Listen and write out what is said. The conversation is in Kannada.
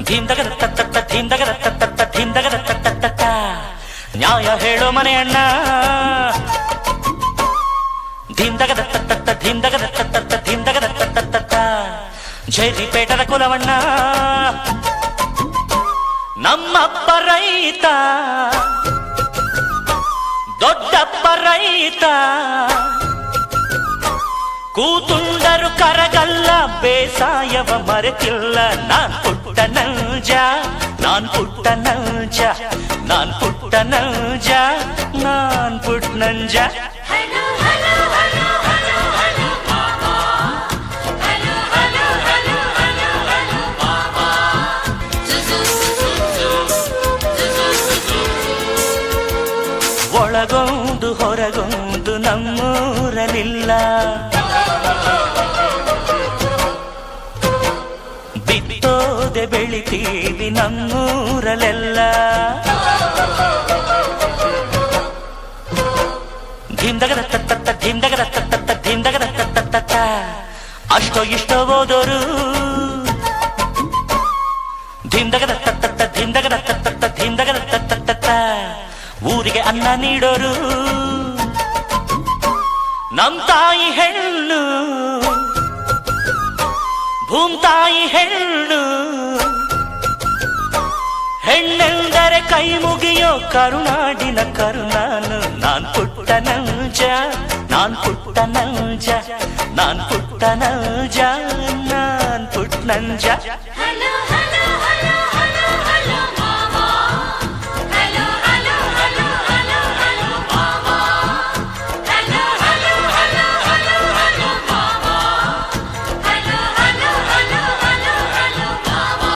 ಧೀಮ್ದಗದ ತತ್ತ ಧೀಮ್ದಗದ ತತ್ತ ಧೀಮ್ದಗದ ತತ್ತ ನ್ಯಾಯ ಹೇಳೋ ಮನೆ ಅಣ್ಣ ಧೀಮ್ದಗದ ತತ್ತ ಧೀಮ್ದಗದ ತತ್ತ ಧೀಮ್ದಗದ ತತ್ತ ಜೈರಿಪೇಟದ ಕುಲವಣ್ಣ ನಮ್ಮಪ್ಪ ರೈತ ದೊಡ್ಡಪ್ಪ ರೈತ ಕೂತುಂಡರು ಕರಗಲ್ಲ ಬೇಸಾಯವ ಮರೆತಿಲ್ಲ ನಾನ್ ಪುಟ್ಟ ನೌಜ ನಾನ್ ಪುಟ್ಟ ನೌಜ ನಾನ್ ಪುಟ್ಟ ನೌಜ ನಾನ್ ಪುಟ್ಟ ನಂಜ ಒಳಗೊಂದು ಹೊರಗೊಂದು ನಮ್ಮೂರಲಿಲ್ಲ ಬಿತ್ತೋದೆ ಬೆಳಿತೀವಿ ನಮ್ಮೂರಲೆಲ್ಲ ಧೀಮ್ದಗದ ತತ್ತ ಧೀಮ್ದಗದ ತತ್ತ ಧೀಮ್ದಗದ ತತ್ತ ಅಷ್ಟೋ ಇಷ್ಟೋ ಓದೋರು ಧೀಮ್ದಗದ ತತ್ತ ಧೀಮ್ದಗದ ತತ್ತ ಧೀಮ್ದಗದ ತತ್ತ ಊರಿಗೆ ಅನ್ನ ನೀಡೋರು ನಮ್ ತಾಯಿ ಹೆಣ್ಣು ಭೂಮ್ತಾಯಿ ಹೆಣ್ಣು ಹೆಣ್ಣೆಂದರೆ ಕೈ ಮುಗಿಯೋ ಕರುನಾಡಿನ ಕರುನಾನು ನಾನ್ ಪುಟ್ಟ ನೌಜ ನಾನ್ ಪುಟ್ಟ ನೌಜ ನಾನ್ ಪುಟ್ಟ ನೌಜ ನಾನ್ ಪುಟ್ಟ ನಂಜ